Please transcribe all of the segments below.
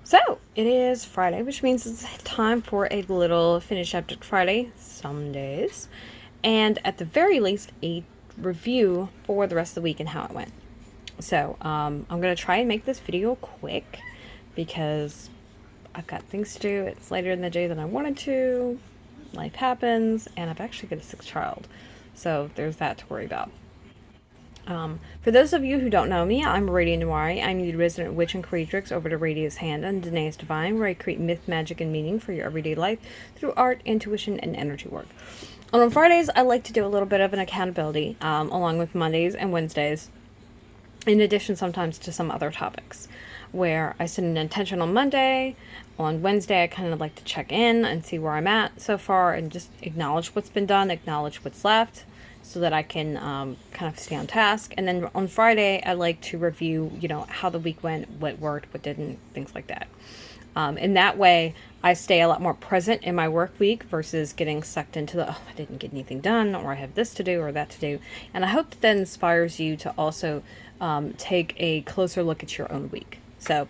So, it is Friday, which means it's time for a little Finish Object Friday, some days, and at the very least, a review for the rest of the week and how it went. So, I'm going to try and make this video quick because I've got things to do. It's later in the day than I wanted to. Life happens, and I've actually got a sick child. So, there's that to worry about. For those of you who don't know me, I'm Aradia Noir. I'm the resident witch and creatrix over to Aradia's Hand and Danae's Divine, where I create myth, magic, and meaning for your everyday life through art, intuition, and energy work. And on Fridays, I like to do a little bit of an accountability, along with Mondays and Wednesdays, in addition sometimes to some other topics, where I set an intention on Monday. On Wednesday, I kind of like to check in and see where I'm at so far and just acknowledge what's been done, acknowledge what's left, so that I can kind of stay on task. And then on Friday, I like to review, how the week went, what worked, what didn't, things like that. In that way, I stay a lot more present in my work week versus getting sucked into I didn't get anything done, or I have this to do or that to do. And I hope that inspires you to also take a closer look at your own week. So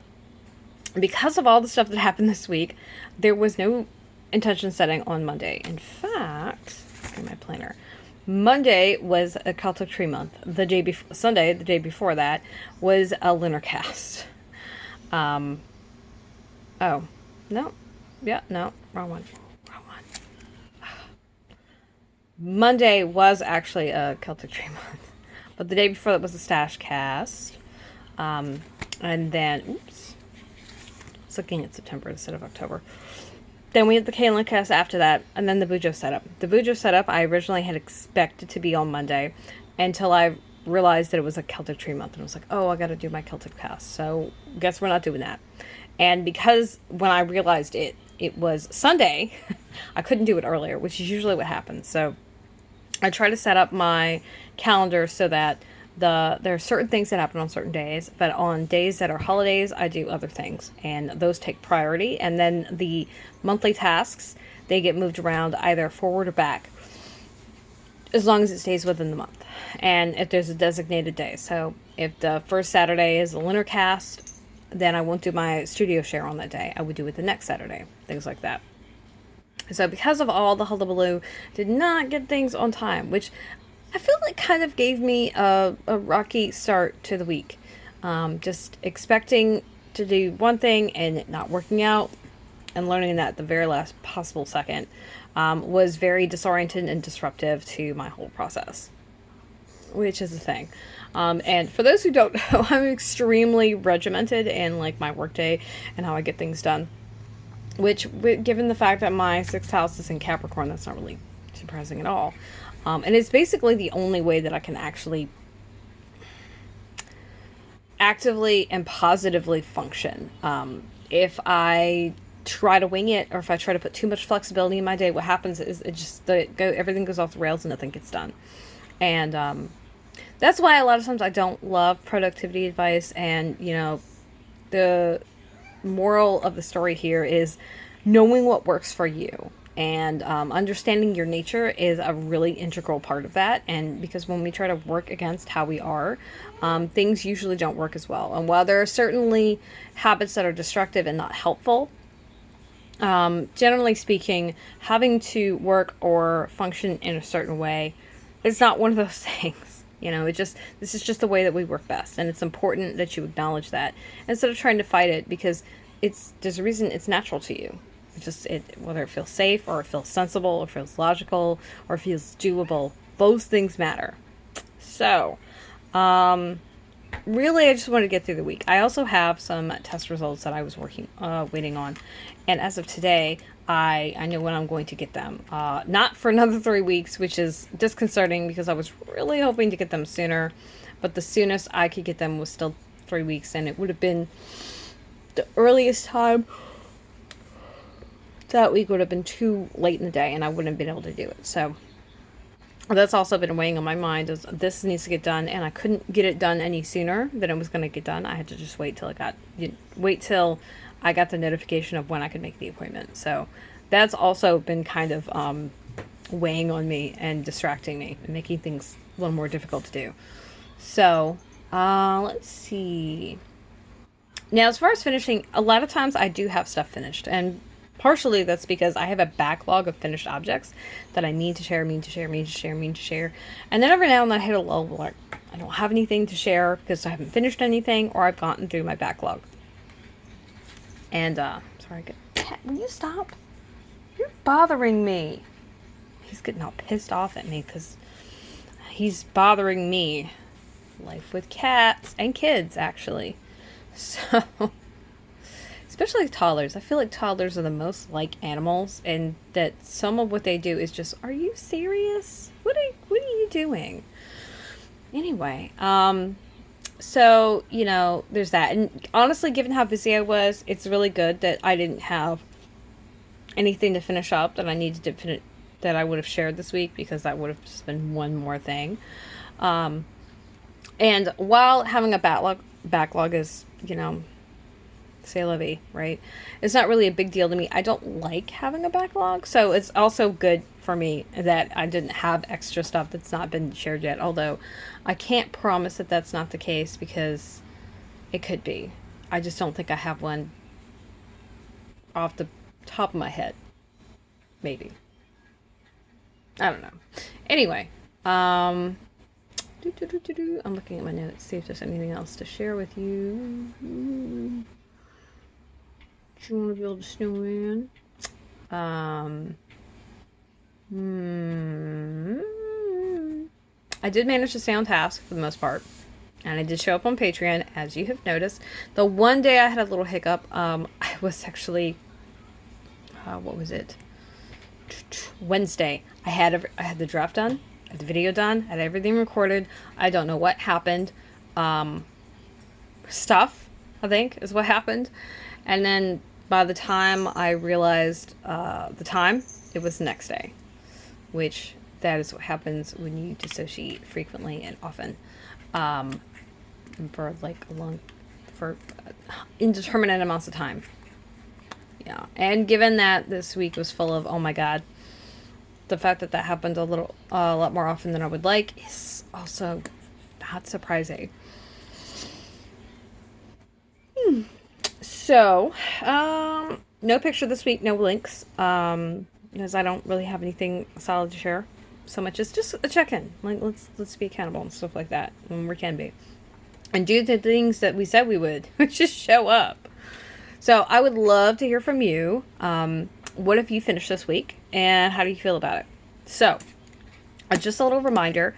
because of all the stuff that happened this week, there was no intention setting on Monday. In fact, look at my planner. Monday was a Celtic Tree Month. Sunday, the day before that, was a lunar cast. Oh, no. Yeah, no, wrong one. Monday was actually a Celtic Tree Month. But the day before that was a Stash cast. And then, oops. I was looking at September instead of October. Then we had the Kaylin cast after that, and then the Bujo setup. The Bujo setup I originally had expected to be on Monday until I realized that it was a Celtic Tree Month. And I was like, oh, I got to do my Celtic cast. So guess we're not doing that. And because when I realized it was Sunday, I couldn't do it earlier, which is usually what happens. So I try to set up my calendar so that there are certain things that happen on certain days, but on days that are holidays, I do other things, and those take priority. And then the monthly tasks, they get moved around either forward or back, as long as it stays within the month. And if there's a designated day, so if the first Saturday is a lunar cast, then I won't do my studio share on that day. I would do it the next Saturday, things like that. So because of all the hullabaloo, did not get things on time, which I feel like kind of gave me a rocky start to the week. Just expecting to do one thing and it not working out, and learning that at the very last possible second was very disoriented and disruptive to my whole process, which is a thing. And for those who don't know, I'm extremely regimented in like my workday and how I get things done, which, given the fact that my 6th house is in Capricorn, that's not really surprising at all. And it's basically the only way that I can actually actively and positively function. If I try to wing it, or if I try to put too much flexibility in my day, what happens is everything goes off the rails and nothing gets done. And that's why a lot of times I don't love productivity advice. And, the moral of the story here is knowing what works for you. And understanding your nature is a really integral part of that. And because when we try to work against how we are, things usually don't work as well. And while there are certainly habits that are destructive and not helpful, generally speaking, having to work or function in a certain way is not one of those things. This is just the way that we work best. And it's important that you acknowledge that instead of trying to fight it, because there's a reason it's natural to you. Whether it feels safe or it feels sensible or feels logical or feels doable, those things matter. So, really, I just wanted to get through the week. I also have some test results that I was waiting on, and as of today, I know when I'm going to get them. Not for another 3 weeks, which is disconcerting because I was really hoping to get them sooner, but the soonest I could get them was still 3 weeks, and it would have been the earliest time. That week would have been too late in the day and I wouldn't have been able to do it. So that's also been weighing on my mind, is this needs to get done, and I couldn't get it done any sooner than it was going to get done. I had to just wait till I got the notification of when I could make the appointment. So that's also been kind of weighing on me and distracting me and making things a little more difficult to do. So let's see. Now, as far as finishing, a lot of times I do have stuff finished, and partially that's because I have a backlog of finished objects that I need to share, and then every now and then I hit a lull where I don't have anything to share because I haven't finished anything, or I've gotten through my backlog. And sorry, Cat, will you stop? You're bothering me. He's getting all pissed off at me because he's bothering me. Life with cats and kids, actually. So, especially toddlers. I feel like toddlers are the most like animals, and that some of what they do is just, are you serious? What are you doing? Anyway, so, you know, there's that. And honestly, given how busy I was, it's really good that I didn't have anything to finish up that I needed to finish, that I would have shared this week, because that would have just been one more thing. And while having a backlog is, you know, c'est la vie, right? It's not really a big deal to me. I don't like having a backlog, so it's also good for me that I didn't have extra stuff that's not been shared yet, although I can't promise that that's not the case, because it could be. I just don't think I have one off the top of my head. Maybe. I don't know. Anyway, I'm looking at my notes, see if there's anything else to share with you. Do you want to build a snowman? I did manage to stay on task for the most part, and I did show up on Patreon, as you have noticed. The one day I had a little hiccup, I was actually, what was it? Wednesday. I had the draft done, I had the video done, I had everything recorded. I don't know what happened. Stuff, I think, is what happened. And then by the time I realized the time, it was the next day, which that is what happens when you dissociate frequently and often, for like for indeterminate amounts of time. Yeah, and given that this week was full of, oh my god, the fact that happened a lot more often than I would like is also not surprising. So, no picture this week, no links, because I don't really have anything solid to share so much as just a check-in. Like, let's be accountable and stuff like that when we can be, and do the things that we said we would, which is show up. So I would love to hear from you. What have you finished this week, and how do you feel about it? So, just a little reminder,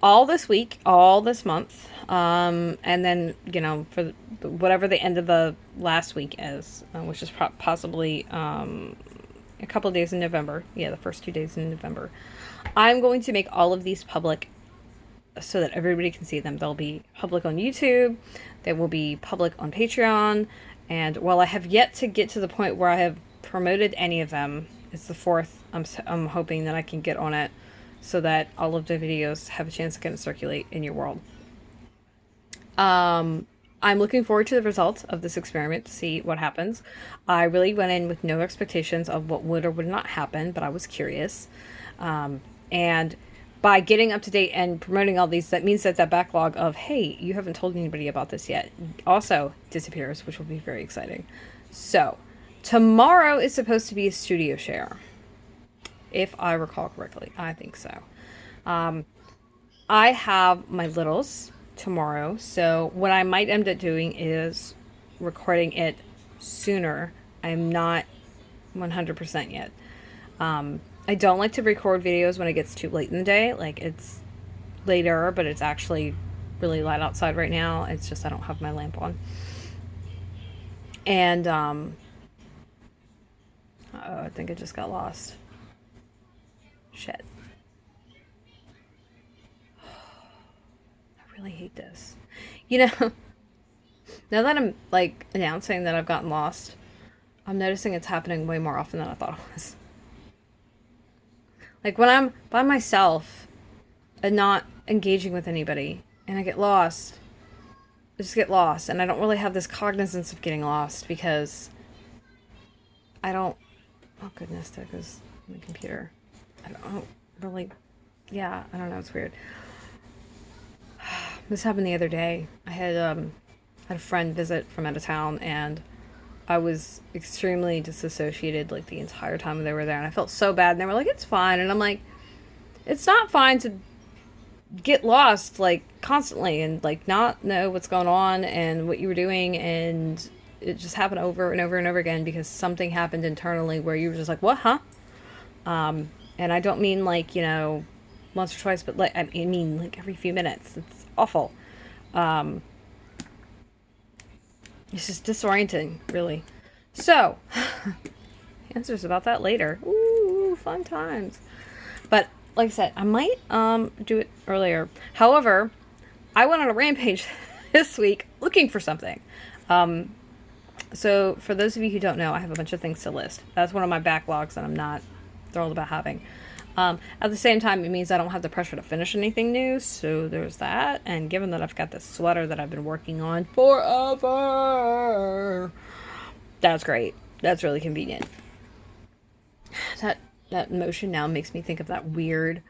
all this week, all this month, and then, you know, for whatever the end of the last week is, which is possibly a couple of days in November. Yeah, the first 2 days in November. I'm going to make all of these public so that everybody can see them. They'll be public on YouTube. They will be public on Patreon. And while I have yet to get to the point where I have promoted any of them, it's the 4th. I'm hoping that I can get on it so that all of the videos have a chance to kind of circulate in your world. I'm looking forward to the results of this experiment to see what happens. I really went in with no expectations of what would or would not happen, but I was curious. And by getting up to date and promoting all these, that means that backlog of, hey, you haven't told anybody about this yet, also disappears, which will be very exciting. So, tomorrow is supposed to be a studio share, if I recall correctly. I think so. I have my littles tomorrow, so what I might end up doing is recording it sooner. I'm not 100% yet. I don't like to record videos when it gets too late in the day. Like, it's later, but it's actually really light outside right now. It's just I don't have my lamp on. And, I think it just got lost. Shit. I really hate this. You know, now that I'm, like, announcing that I've gotten lost, I'm noticing it's happening way more often than I thought it was. Like, when I'm by myself and not engaging with anybody, and I get lost, I just get lost, and I don't really have this cognizance of getting lost, because I don't, oh goodness, there goes my computer. I don't really, yeah, I don't know, it's weird. This happened the other day. I had I had a friend visit from out of town, and I was extremely disassociated like the entire time they were there, and I felt so bad. And they were like, "It's fine," and I'm like, "It's not fine to get lost like constantly and like not know what's going on and what you were doing, and it just happened over and over and over again because something happened internally where you were just like, what, huh?" And I don't mean like, once or twice, but like I mean like every few minutes. It's awful. It's just disorienting, really. So, answers about that later. Ooh, fun times. But like I said, I might do it earlier. However, I went on a rampage this week looking for something. So for those of you who don't know, I have a bunch of things to list. That's one of my backlogs that I'm not thrilled about having. At the same time, it means I don't have the pressure to finish anything new, so there's that. And given that I've got this sweater that I've been working on forever, that's great. That's really convenient. That motion now makes me think of that weird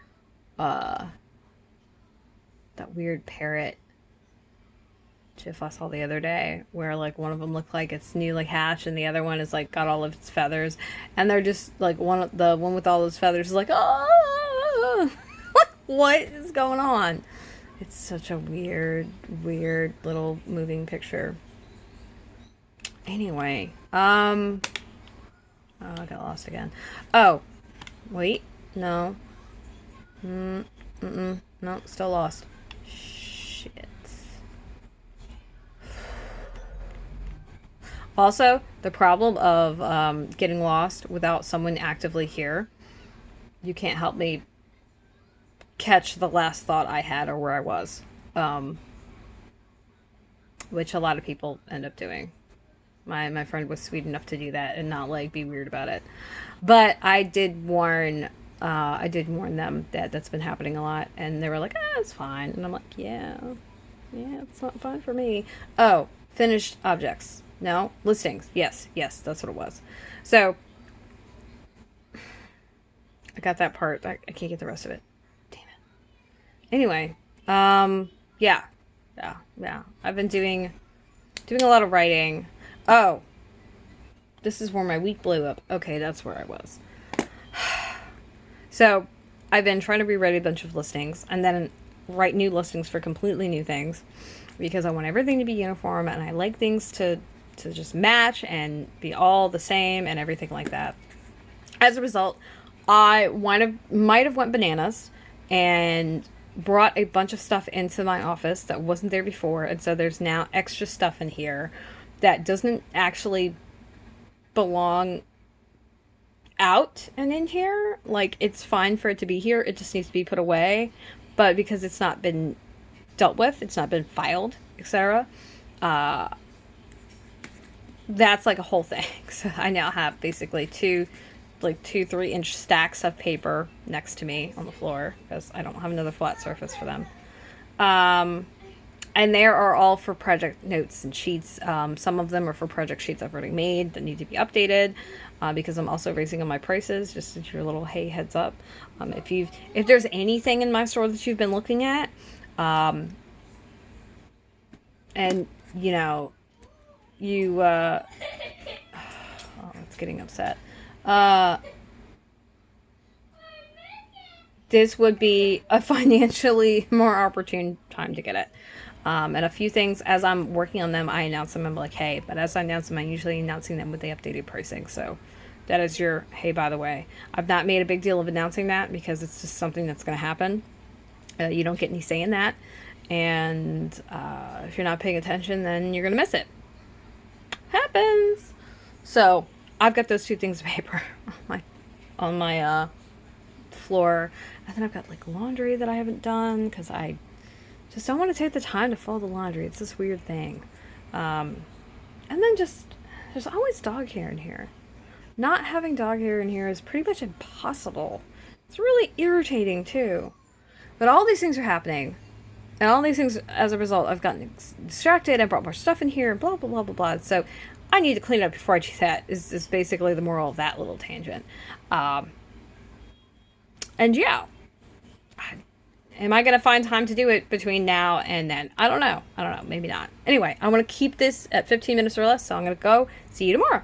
parrot GIF I saw the other day, where like one of them looked like it's new, like hatched, and the other one is like got all of its feathers, and they're just like the one with all those feathers is like, oh, what is going on? It's such a weird little moving picture. Anyway, oh, I got lost again. Oh, wait, no, no, still lost. Shit. Also, the problem of getting lost without someone actively here, you can't help me catch the last thought I had or where I was, which a lot of people end up doing. My friend was sweet enough to do that and not like be weird about it, but I did warn them that that's been happening a lot, and they were like, it's fine, and I'm like, yeah, it's not fine for me. Oh, finished objects. No, listings. Yes, that's what it was. So I got that part. I can't get the rest of it. Damn it. Anyway, yeah. I've been doing a lot of writing. Oh, this is where my week blew up. Okay, that's where I was. So I've been trying to rewrite a bunch of listings and then write new listings for completely new things because I want everything to be uniform, and I like things to just match and be all the same and everything like that. As a result, I might have went bananas and brought a bunch of stuff into my office that wasn't there before, and so there's now extra stuff in here that doesn't actually belong out and in here. Like, it's fine for it to be here, it just needs to be put away, but because it's not been dealt with, it's not been filed, etc., that's like a whole thing. So I now have basically 3-inch stacks of paper next to me on the floor because I don't have another flat surface for them. And they are all for project notes and sheets. Some of them are for project sheets I've already made that need to be updated because I'm also raising on my prices, just as your little heads up. If there's anything in my store that you've been looking at, and it's getting upset. This would be a financially more opportune time to get it. And a few things, as I'm working on them, I announce them. I'm like, hey, but as I announce them, I'm usually announcing them with the updated pricing. So that is your, hey, by the way. I've not made a big deal of announcing that because it's just something that's going to happen. You don't get any say in that. And if you're not paying attention, then you're going to miss it. Happens. So I've got those 2 things of paper on my floor, and then I've got like laundry that I haven't done because I just don't want to take the time to fold the laundry. It's this weird thing. And then there's always dog hair in here. Not having dog hair in here is pretty much impossible. It's really irritating too. But all these things are happening. And all these things, as a result, I've gotten distracted and brought more stuff in here and blah, blah, blah, blah, blah. So I need to clean up before I do that is basically the moral of that little tangent. And yeah, Am I going to find time to do it between now and then? I don't know. Maybe not. Anyway, I want to keep this at 15 minutes or less, so I'm going to go. See you tomorrow.